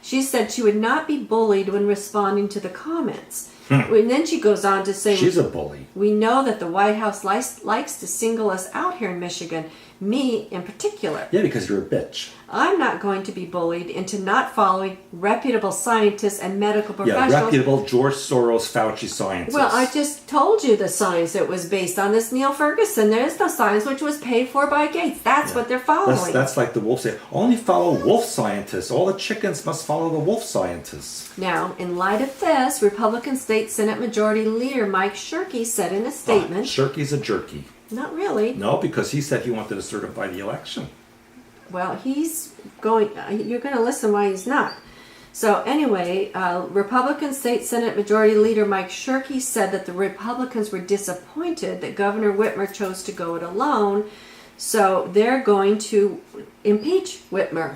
She said she would not be bullied when responding to the comments. And then she goes on to say, She's a bully. we know that the White House likes to single us out here in Michigan, me in particular. Yeah, because you're a bitch. I'm not going to be bullied into not following reputable scientists and medical professionals. Yeah, reputable George Soros Fauci scientists. Well, I just told you the science that was based on this Neil Ferguson. There is no science which was paid for by Gates. That's what they're following. That's like the wolf say, only follow wolf scientists. All the chickens must follow the wolf scientists. Now, in light of this, Republican State Senate Majority Leader Mike Shirkey said in a statement... Shirkey's a jerky. Not really. No, because he said he wanted to certify the election. Well, he's going... You're going to listen why he's not. So anyway, Republican State Senate Majority Leader Mike Shirkey said that the Republicans were disappointed that Governor Whitmer chose to go it alone. So they're going to impeach Whitmer.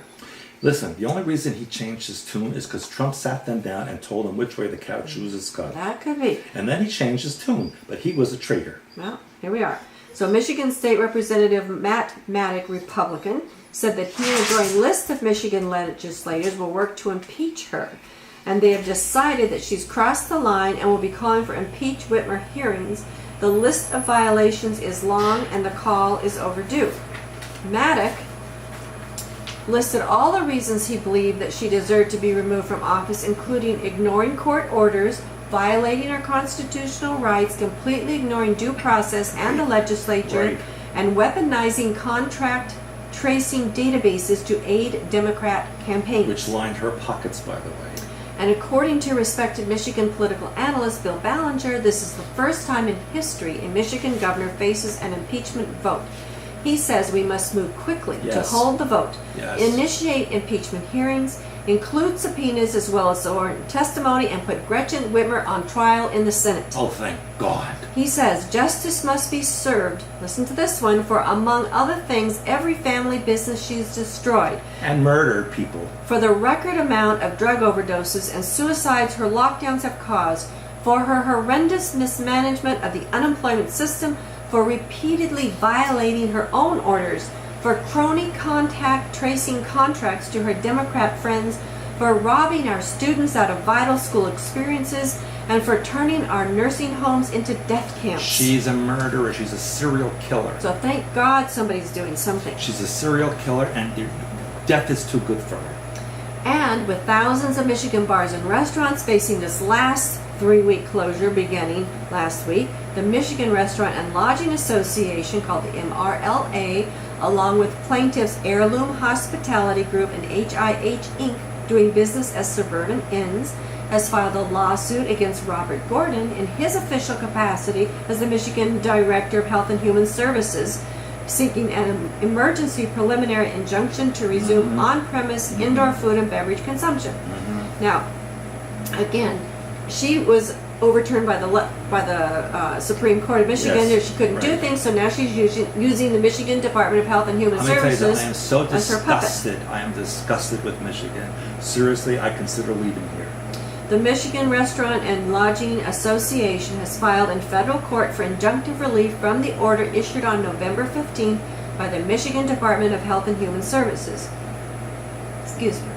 Listen, the only reason he changed his tune is because Trump sat them down and told them which way the cow chooses cut. That could be. And then he changed his tune, but he was a traitor. Well, here we are. So Michigan State Representative Matt Maddock, Republican, said that he and a growing list of Michigan legislators will work to impeach her. And they have decided that she's crossed the line and will be calling for impeach Whitmer hearings. The list of violations is long and the call is overdue. Maddock listed all the reasons he believed that she deserved to be removed from office, including ignoring court orders, violating her constitutional rights, completely ignoring due process and the legislature, Right. and weaponizing contract tracing databases to aid Democrat campaigns. Which lined her pockets, by the way. And according to respected Michigan political analyst Bill Ballinger, this is the first time in history a Michigan governor faces an impeachment vote. He says we must move quickly to Yes. hold the vote, Yes. initiate impeachment hearings, include subpoenas as well as sworn testimony, and put Gretchen Whitmer on trial in the Senate. Oh, thank God. He says justice must be served, listen to this one, for among other things, every family business she's destroyed, And murdered people. for the record amount of drug overdoses and suicides her lockdowns have caused, for her horrendous mismanagement of the unemployment system, for repeatedly violating her own orders, for crony contact tracing contracts to her Democrat friends, for robbing our students out of vital school experiences, and for turning our nursing homes into death camps. She's a murderer. She's a serial killer. So thank God somebody's doing something. She's a serial killer, and death is too good for her. And with thousands of Michigan bars and restaurants facing this last 3-week closure beginning last week, the Michigan Restaurant and Lodging Association, called the MRLA, along with plaintiffs Heirloom Hospitality Group and HIH Inc., doing business as Suburban Inns, has filed a lawsuit against Robert Gordon in his official capacity as the Michigan Director of Health and Human Services, seeking an emergency preliminary injunction to resume on-premise indoor food and beverage consumption. Now, again, she was overturned by the Supreme Court of Michigan. Yes, She couldn't do right. things, so now she's using the Michigan Department of Health and Human I'm going to tell you Services that I am so as her puppet. disgusted. I am disgusted with Michigan. Seriously, I consider leaving here. The Michigan Restaurant and Lodging Association has filed in federal court for injunctive relief from the order issued on November 15th by the Michigan Department of Health and Human Services. Excuse me.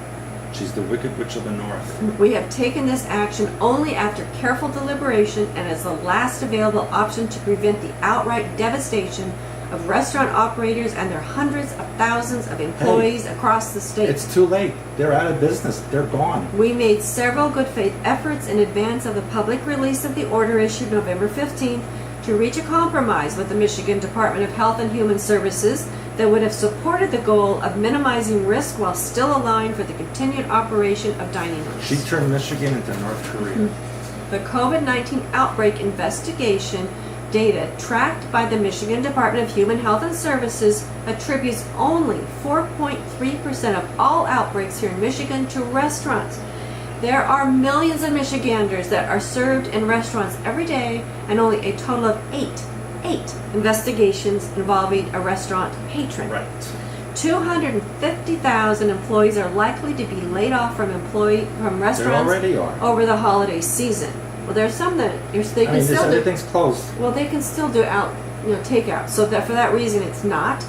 She's the Wicked Witch of the North. We have taken this action only after careful deliberation and as the last available option to prevent the outright devastation of restaurant operators and their hundreds of thousands of employees across the state. It's too late. They're out of business. They're gone. We made several good faith efforts in advance of the public release of the order issued November 15th to reach a compromise with the Michigan Department of Health and Human Services that would have supported the goal of minimizing risk while still allowing for the continued operation of dining rooms. She turned Michigan into North Korea. The COVID-19 outbreak investigation data tracked by the Michigan Department of Human Health and Services attributes only 4.3% of all outbreaks here in Michigan to restaurants. There are millions of Michiganders that are served in restaurants every day, and only a total of eight investigations involving a restaurant patron. Right. 250,000 employees are likely to be laid off from restaurants They already are. over the holiday season. Well, there's some that they can still do. Everything's closed. Well, they can still do takeout. So that for that reason, it's not.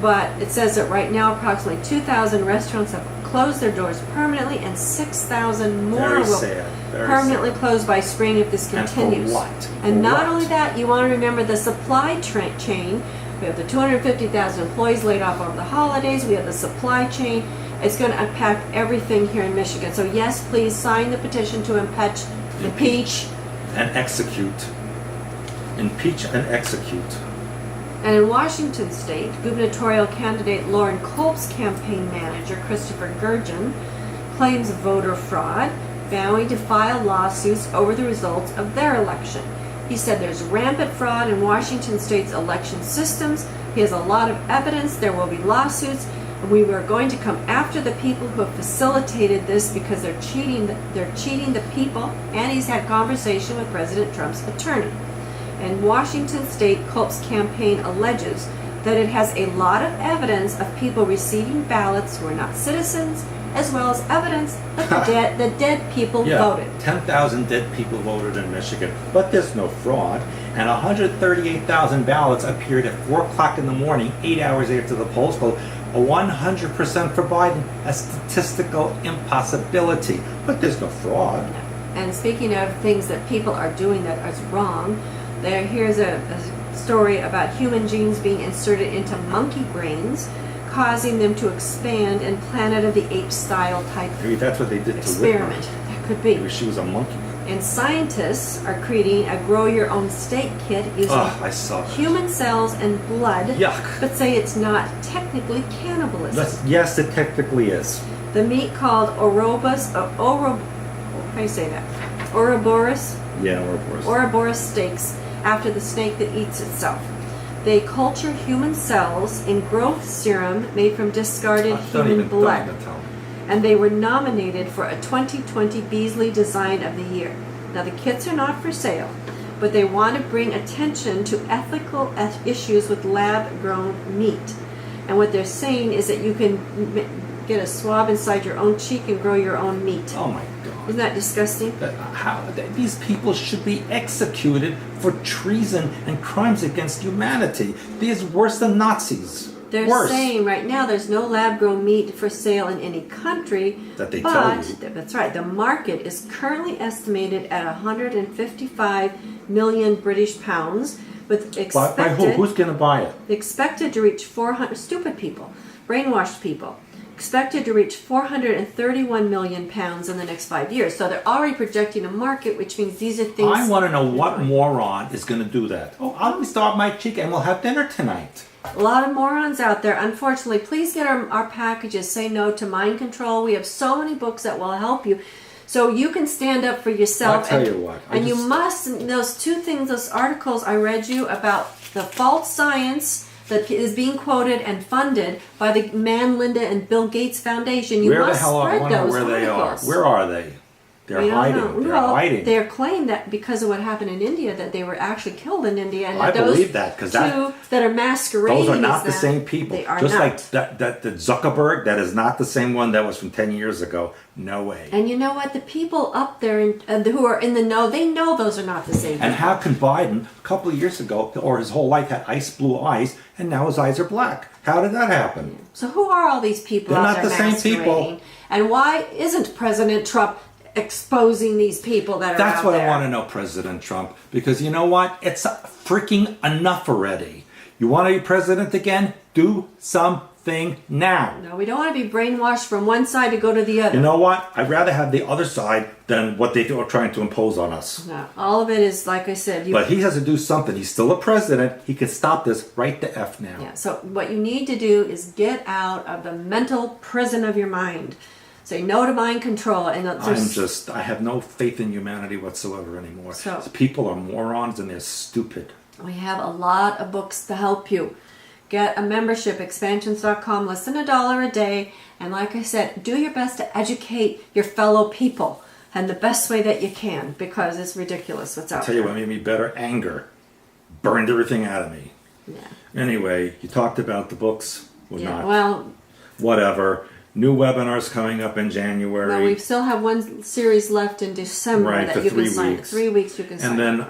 But it says that right now, approximately 2,000 restaurants have close their doors permanently, and 6,000 more Very will sad. Very permanently sad. close by spring if this And for continues. what? And For not what? only that, you want to remember the supply chain. We have the 250,000 employees laid off over the holidays. We have the supply chain. It's going to impact everything here in Michigan. So yes, please sign the petition to impeach. And execute. Impeach and execute. And in Washington State, gubernatorial candidate Lauren Culp's campaign manager, Christopher Gurgen, claims voter fraud, vowing to file lawsuits over the results of their election. He said there's rampant fraud in Washington State's election systems. He has a lot of evidence. There will be lawsuits. And we are going to come after the people who have facilitated this because they're cheating the people. And he's had conversation with President Trump's attorney. In Washington State, Culp's campaign alleges that it has a lot of evidence of people receiving ballots who are not citizens, as well as evidence that the dead people voted. 10,000 dead people voted in Michigan, but there's no fraud. And 138,000 ballots appeared at 4 o'clock in the morning, 8 hours after the polls closed. 100% for Biden, a statistical impossibility. But there's no fraud. And speaking of things that people are doing that is wrong, here's a story about human genes being inserted into monkey brains, causing them to expand in Planet of the Apes style type Maybe that's what they did to experiment. Whitmer. That could be. Maybe she was a monkey. And scientists are creating a grow-your-own steak kit using I saw that. human cells and blood, Yuck. but say it's not technically cannibalism. Yes, it technically is. The meat called Ouroboros, how do you say that? Ouroboros? Yeah, Ouroboros. Ouroboros steaks, after the snake that eats itself. They culture human cells in growth serum made from discarded human blood. And they were nominated for a 2020 Beasley Design of the Year. Now the kits are not for sale, but they want to bring attention to ethical issues with lab-grown meat. And what they're saying is that you can get a swab inside your own cheek and grow your own meat. Oh my God. Isn't that disgusting? These people should be executed for treason and crimes against humanity. These worse than Nazis. They're worse. saying right now there's no lab-grown meat for sale in any country. That they but, tell you. That's right. The market is currently estimated at 155 million British pounds, with By who? Who's going to buy it? expected to reach 400 stupid people, brainwashed people. Expected to reach 431 million pounds in the next 5 years. So they're already projecting a market, which means these are things. I want to know what moron is going to do that. Oh, I'll starve my cheek and we'll have dinner tonight. A lot of morons out there. Unfortunately, please get our packages. Say no to mind control. We have so many books that will help you. So you can stand up for yourself. I'll tell you what. You must, those two things, those articles I read you about the false science that is being quoted and funded by the Mann, Linda, and Bill Gates Foundation. You Where the must hell are spread I wonder those where they are? articles. Where are they? They're We don't hiding. know. They're Well, hiding. they're claiming that because of what happened in India, that they were actually killed in India. And I those believe that, 'cause two that are masquerading Those are not as the that, same people. They are Just not. like that Zuckerberg, that is not the same one that was from 10 years ago. No way. And you know what? The people up there who are in the know, they know those are not the same people. And how can Biden, a couple of years ago, or his whole life, had ice blue eyes, and now his eyes are black? How did that happen? So who are all these people They're out not there the same masquerading? people. And why isn't President Trump exposing these people that are That's out what there? I want to know, President Trump. Because you know what? It's freaking enough already. You want to be president again? Do something now. No, we don't want to be brainwashed from one side to go to the other. You know what? I'd rather have the other side than what they are trying to impose on us. No, all of it is, like I said, But he has to do something. He's still a president. He can stop this right the F now. yeah, so what you need to do is get out of the mental prison of your mind. Say no to mind control. And I have no faith in humanity whatsoever anymore. So- People are morons and they're stupid. we have a lot of books to help you. Get a membership, expansions.com, less than $1 a day. And like I said, do your best to educate your fellow people in the best way that you can, because it's ridiculous what's out I'll tell you there. what made me better? Anger. Burned everything out of me. Yeah. Anyway, you talked about the books. Well, Yeah, not. well, Whatever. New webinars coming up in January. no, we still have one series left in December Right, that for you can 3 sign. weeks. 3 weeks you can sign. And then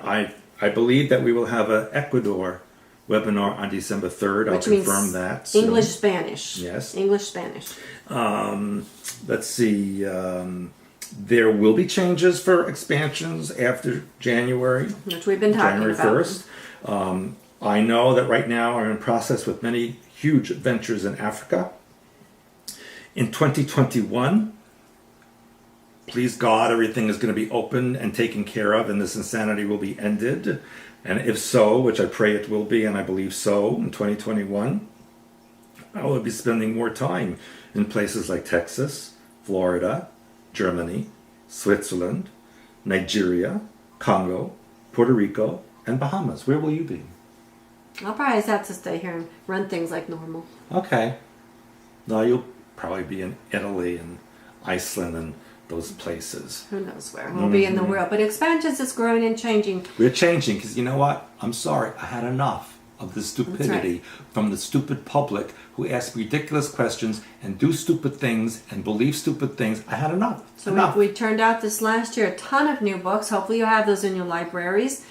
I believe that we will have an Ecuador webinar on December 3rd. I'll Which means confirm that soon. English, Spanish. Yes. English, Spanish. Let's see. There will be changes for expansions after January. Which we've been talking January about. 1st. I know that right now I'm in process with many huge ventures in Africa. In 2021, please God, everything is going to be open and taken care of, and this insanity will be ended. And if so, which I pray it will be, and I believe so, in 2021, I will be spending more time in places like Texas, Florida, Germany, Switzerland, Nigeria, Congo, Puerto Rico, and Bahamas. Where will you be? I'll probably just have to stay here and run things like normal. Okay. No, you'll probably be in Italy and Iceland and those places. Who knows where we'll be in the world. But expansions is growing and changing. We're changing because you know what? I'm sorry. I had enough of the stupidity right. from the stupid public who ask ridiculous questions and do stupid things and believe stupid things. I had enough. So enough. we turned out this last year a ton of new books. Hopefully you have those in your libraries.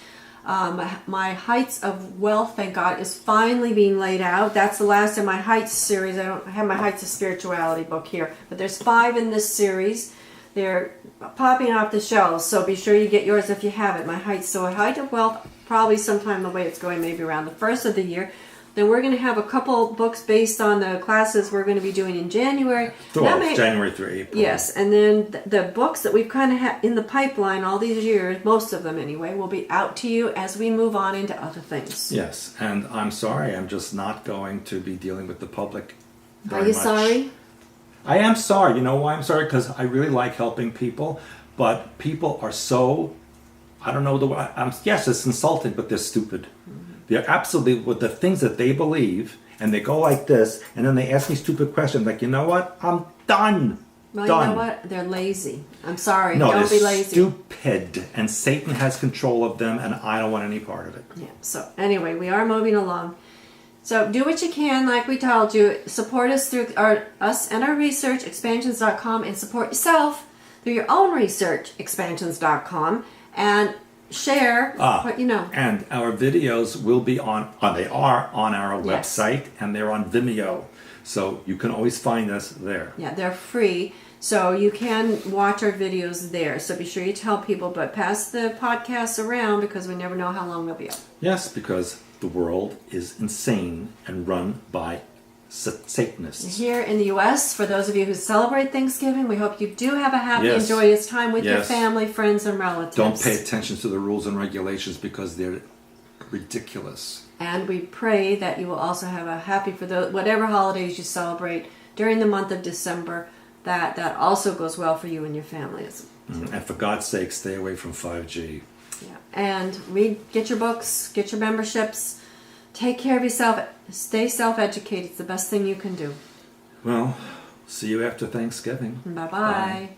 My Heights of Wealth, thank God, is finally being laid out. That's the last in my Heights series. I don't have my Heights of Spirituality book here, but there's 5 in this series. They're popping off the shelves, so be sure you get yours if you have it. My Heights. So a Height of Wealth, probably sometime the way it's going, maybe around the 1st of the year. Then we're going to have a couple books based on the classes we're going to be doing in January. January through April. Yes, and then the books that we've kind of had in the pipeline all these years, most of them anyway, will be out to you as we move on into other things. Yes, and I'm sorry, I'm just not going to be dealing with the public very Are you much. sorry? I am sorry. You know why I'm sorry? Because I really like helping people, but people are so, I don't know the word, yes, it's insulting, but they're stupid. They're absolutely, with the things that they believe, and they go like this, and then they ask me stupid questions like, you know what? I'm done. Well, done. you know what? They're lazy. I'm sorry. No, Don't they're be lazy. stupid, and Satan has control of them, and I don't want any part of it. Yeah. So anyway, we are moving along. So do what you can, like we told you. Support us through us and our research, expansions.com, and support yourself through your own research, expansions.com, and share what you know. And our videos will be they are on our Yes. website, and they're on Vimeo. So you can always find us there. Yeah, they're free, so you can watch our videos there. So be sure you tell people, but pass the podcasts around because we never know how long they'll be up. Yes, because the world is insane and run by Satanists. Here in the U.S., for those of you who celebrate Thanksgiving, we hope you do have a happy Yes. and joyous time with your Yes. family, friends, and relatives. Don't pay attention to the rules and regulations because they're ridiculous. And we pray that you will also have a happy, for whatever holidays you celebrate during the month of December, that also goes well for you and your families. And for God's sake, stay away from 5G. Yeah. And get your books, get your memberships, take care of yourself, stay self-educated. It's the best thing you can do. Well, see you after Thanksgiving. Bye-bye. Bye.